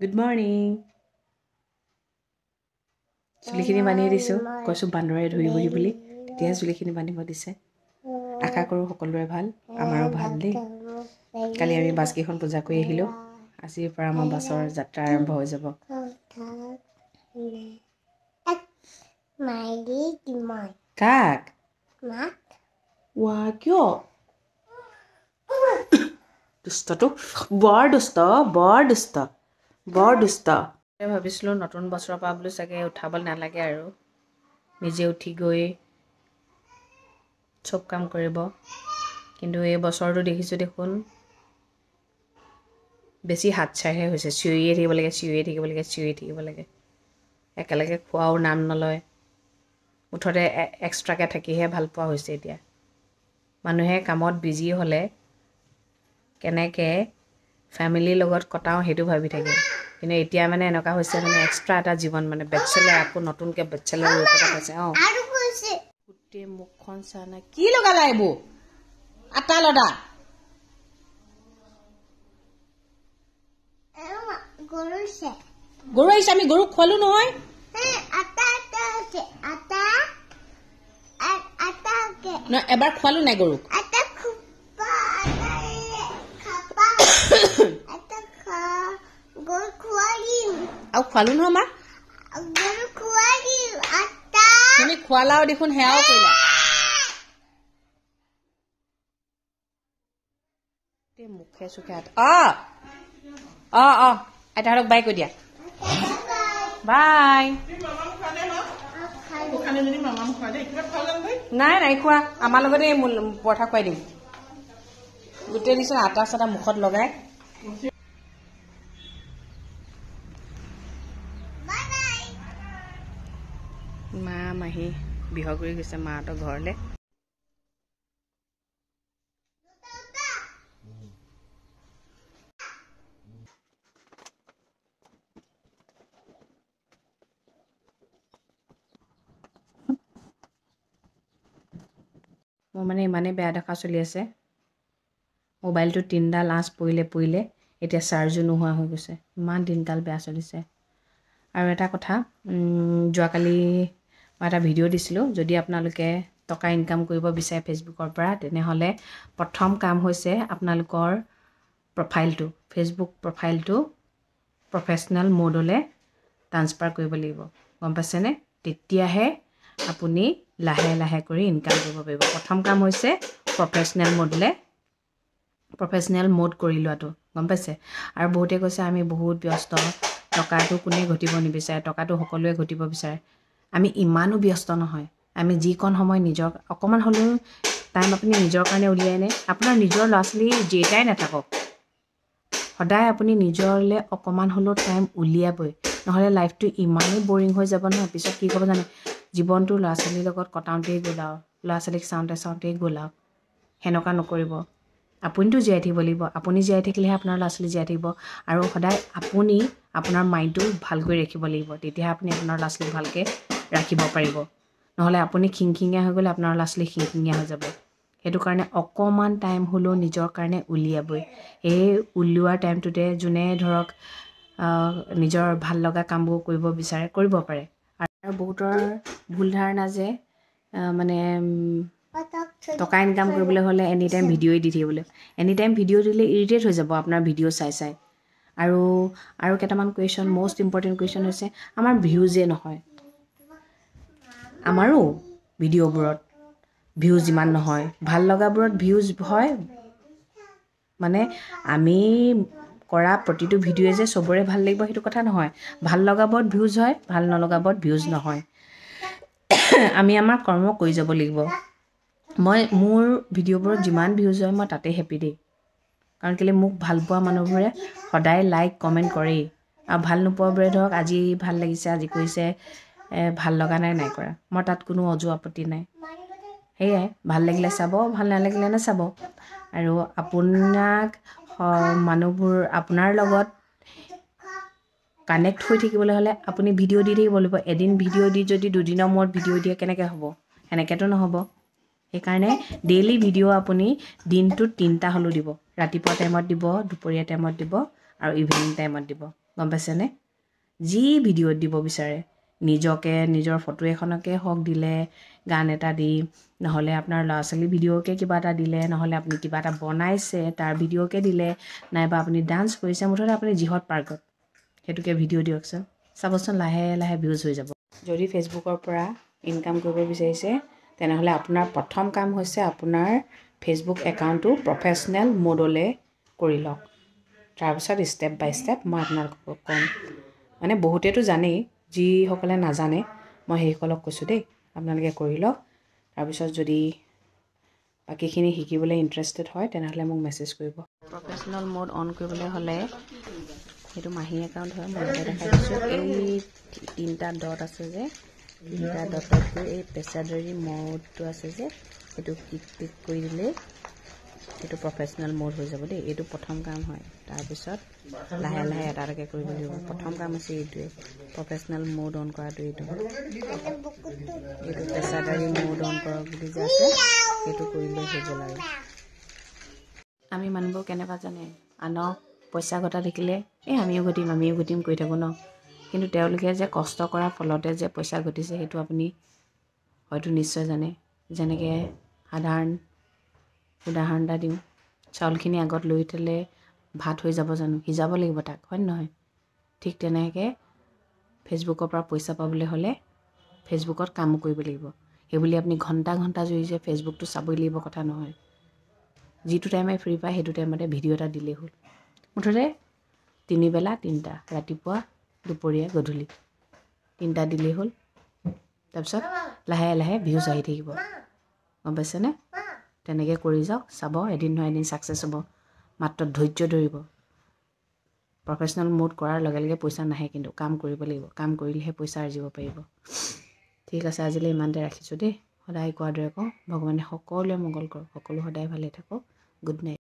Good morning. Sulikhini bani disu. Koisu bandore dhui bohi boli. Tetiya sulikhini bani bo dise. Akha koru hokolore bhal. Amaro bhal de. Kali ami bas kekhon puja kori ahilo. Asir pora amar basor jatra arambho hoi jabo. Kak? Wa kyo? Dusta to. Bor dusta. ভাবিছিলো নতুন বছৰৰ পৰা বোলো চাগে উঠাবল নালাগে আৰু নিজে উঠি গৈ চব কাম কৰিব কিন্তু এই বছৰটো দেখিছো দেখোন বেছি হাত চাইহে হৈছে চিঞৰিয়ে থাকিব লাগে একেলগে খোৱাও নাম নলয় মুঠতে এক্সট্ৰাকে থাকিহে ভাল পোৱা হৈছে এতিয়া মানুহে কামত বিজি হলে কেনেকে ফ্যামিলিৰ লগত কটাও হেতু ভাবি থাকে কিন্তু এতিয়া মানে এনেকা হৈছে মানে এক্সট্ৰা এটা জীৱন মানে বেচেলাৰ আকৌ নতুনকে বেচেলাৰ ৰূপত আছে আৰু কৈছে কুটে মুখখন চানা কি লগালা এবো আটা লডা গৰু আহিছে আমি গৰু খোৱালো নহয় আটা না এবাৰ খোৱালো নাই গৰু Aku khwalu no ma? Guru khwali atta. Tumi khwalao dekhun heao koila. Te mukhe sukhe at. Ata harok bye ko dia. Bye. Nai khwa. Amar logote portha khwai dim. Gute dison ata sata mukhot logai. মা মাহি বিহা কৰি গৈছে মাহঁতৰ ঘৰলে মোৰ মানে ইমানে বেয়া দেখা চলি আছে মোবাইলটো তিনডাল আঁচ পৰিলে এতিয়া চাৰ্জো নোহোৱা হৈ গৈছে ইমান দিনকাল বেয়া চলিছে আৰু এটা কথা যোৱাকালি মই এটা ভিডিঅ' দিছিলোঁ যদি আপোনালোকে টকা ইনকাম কৰিব বিচাৰে ফেচবুকৰ পৰা তেনেহ'লে প্ৰথম কাম হৈছে আপোনালোকৰ প্ৰফাইলটো ফেচবুক প্ৰফাইলটো প্ৰফেশ্যনেল মোডলৈ ট্ৰান্সফাৰ কৰিব লাগিব গম পাইছেনে তেতিয়াহে আপুনি লাহে কৰি ইনকাম কৰিব পাৰিব প্ৰথম কাম হৈছে প্ৰফেশ্যনেল মোড কৰি লোৱাটো গম পাইছে আৰু বহুতে কৈছে আমি বহুত ব্যস্ত টকাটো কোনে ঘটিব নিবিচাৰে টকাটো সকলোৱে ঘটিব বিচাৰে আমি ইমানো ব্যস্ত নহয় আমি যিকণ সময় নিজৰ অকমান হলেও টাইম আপুনি নিজৰ কাৰণে উলিয়াইনে আপোনাৰ নিজৰ ল'ৰা-ছোৱালী যেটাই নাথাকক সদায় আপুনি নিজৰলে অকমান হলেও টাইম উলিয়াবই নহলে লাইফটো ইমানেই বৰিং হৈ যাব নহয় পিছত কি হ'ব জানে জীৱনটো ল'ৰা-ছোৱালীৰ লগত কটাওঁতেই গ'লাও ল'ৰা-ছোৱালীক চাওঁতেই গ'লাও হেনকা নকৰিব আপুনিতো জীয়াই থাকিব লাগিব আপুনি জীয়াই থাকিলেহে আপোনাৰ ল'ৰা-ছোৱালী জীয়াই থাকিব আৰু সদায় আপুনি আপোনাৰ মাইণ্ডটো ভালকৈ ৰাখিব লাগিব তেতিয়া আপুনি আপোনাৰ ল'ৰা-ছোৱালীক ভালকৈ ৰাখিব পাৰিব নহলে আপুনি খিংখিঙীয়া হৈ গ'লে আপোনাৰ ল'ৰা-ছোৱালী খিংখিঙীয়া হৈ যাব সেইটো কাৰণে অকমান টাইম হলেও নিজৰ কাৰণে উলিয়াবই এই উলিওৱাৰ টাইমটোতে যোনে ধৰক নিজৰ ভাল লগা কামবোৰ কৰিব বিচাৰে কৰিব পাৰে আৰু বহুতৰ ভুল ধাৰণা যে মানে টকা ইনকাম কৰিবলৈ হলে এনি টাইম ভিডিঅ'ই দি থাকিবলৈ এনি টাইম ভিডিঅ' দিলে ইৰিটেট হৈ যাব আপোনাৰ ভিডিঅ' চাই আৰু কেইটামান কুৱেশ্যন মোষ্ট ইম্পৰ্টেণ্ট কুৱেশ্যন হৈছে আমাৰ ভিউজে নহয় আমাৰো ভিডিঅ'বোৰত ভিউজ ইমান নহয় ভাল লগাবোৰত ভিউজ হয় মানে আমি কৰা প্ৰতিটো ভিডিঅ'য়ে যে সবৰে ভাল লাগিব সেইটো কথা নহয় ভাল লগাবোৰত ভিউজ হয় ভাল নলগাবোৰত ভিউজ নহয় আমি আমাৰ কৰ্ম কৰি যাব লাগিব মই মোৰ ভিডিঅ'বোৰত যিমান ভিউজ হয় মই তাতে হেপী দেই কাৰণ কেলে মোক ভাল পোৱা মানুহবোৰে সদায় লাইক কমেন্ট কৰেই আৰু ভাল নোপোৱাবোৰে ধৰক আজি ভাল লাগিছে আজি কৈছে ভাল লগা নাই কৰা মই তাত কোনো অজু আপত্তি নাই হেয়াই ভাল লাগিলে চাব ভাল নালাগিলে নাচাব আৰু আপোনাক মানুহবোৰ আপোনাৰ লগত কানেক্ট হৈ থাকিবলৈ হলে আপুনি ভিডিঅ' দি থাকিব লাগিব এদিন ভিডিঅ' দি যদি দুদিনৰ মূৰত ভিডিঅ' দিয়ে কেনেকৈ হ'ব এনেকেতো নহ'ব সেইকাৰণে ডেইলি ভিডিঅ' আপুনি দিনটোত 3টা হলো দিব ৰাতিপুৱা টাইমত দিব দুপৰীয়া টাইমত দিব আৰু ইভিনিং টাইমত দিব গম পাইছেনে? যি ভিডিঅ'ত দিব বিচাৰে, নিজকে নিজৰ ফটো এখনকে হওক দিলে, গান এটা দি, নহ'লে আপোনাৰ ল'ৰা ছোৱালী ভিডিঅ'কে কিবা এটা দিলে, নহ'লে আপুনি কিবা এটা বনাইছে তাৰ ভিডিঅ'কে দিলে, নাইবা আপুনি ডান্স কৰিছে, মুঠতে আপুনি যিহত পাৰ্গত সেইটোকে ভিডিঅ' দিয়কচোন। চাবচোন লাহে লাহে ভিউজ হৈ যাব। যদি ফেচবুকৰ পৰা ইনকাম কৰিব বিচাৰিছে, তেনেহ'লে আপোনাৰ প্ৰথম কাম হৈছে আপোনাৰ ফেচবুক একাউণ্টটো প্ৰফেচনেল মোডলৈ কৰি লওক। তাৰপিছত ষ্টেপ বাই ষ্টেপ মই আপোনালোকক ক'ম। মানে বহুতেতো জানেই, যিসকলে নাজানে মই সেইসকলক কৈছোঁ দেই, আপোনালোকে কৰি লওক। তাৰপিছত যদি বাকীখিনি শিকিবলৈ ইণ্টাৰেষ্টেড হয় তেনেহ'লে মোক মেছেজ কৰিব। প্ৰফেচনেল মোড অন কৰিবলৈ হ'লে সেইটো মাহী একাউণ্ট হয়, মই এতিয়া দেখাই দিছোঁ। এই 3টা ডট আছে যে, 3টা ডটত গৈ এই পেচাদাৰী মোডটো আছে যে, সেইটো ক্লিক কৰি দিলেই সেইটো প্ৰফেচনেল মোড হৈ যাব দেই। এইটো প্ৰথম কাম হয়। তাৰপিছত লাহে লাহে এটা এটাকৈ কৰিব লাগিব। প্ৰথম কাম হৈছে এইটোৱে, প্ৰফেচনেল মোড অন কৰাটো। এইটো পেচাদাৰী মোড অন কৰক বুলি যে আছে, সেইটো কৰিলে হৈ গ'ল। আৰু আমি মানুহবোৰ কেনেকুৱা জানে, আনক পইচা ঘটা দেখিলে আমিও ঘটিম কৰি থাকোঁ ন। কিন্তু তেওঁলোকে যে কষ্ট কৰাৰ ফলতে যে পইচা ঘটিছে সেইটো আপুনি হয়তো নিশ্চয় জানে। যেনেকৈ সাধাৰণ উদাহৰণ এটা দিওঁ, চাউলখিনি আগত লৈ থ'লে ভাত হৈ যাব জানো? সিজাব লাগিব তাক, হয় নহয়? ঠিক তেনেকৈ ফেচবুকৰ পৰা পইচা পাবলৈ হ'লে ফেচবুকত কামো কৰিব লাগিব। সেইবুলি আপুনি ঘণ্টা ঘণ্টা জুৰি যে ফেচবুকটো চাবই লাগিব কথা নহয়। যিটো টাইমে ফ্ৰী পায় সেইটো টাইমতে ভিডিঅ' এটা দিলেই হ'ল। মুঠতে 3 বেলা 3টা, ৰাতিপুৱা, দুপৰীয়া, গধূলি 3টা দিলেই হ'ল। তাৰপিছত লাহে লাহে ভিউজ আহি থাকিব। গম পাইছেনে? তেনেকৈ কৰি যাওক, চাব এদিন নহয় এদিন ছাকচেছ হ'ব। মাত্ৰ ধৈৰ্য ধৰিব। প্ৰফেচনেল মোড কৰাৰ লগে লগে পইচা নাহে, কিন্তু কাম কৰিব লাগিব। কাম কৰিলেহে পইচা আৰ্জিব পাৰিব। ঠিক আছে, আজিলৈ ইমানতে ৰাখিছোঁ দেই। সদায় কোৱাৰ দৰে কওঁ, ভগৱানে সকলোৱে মংগল কৰক, সকলো সদায় ভালে থাকক। Good night.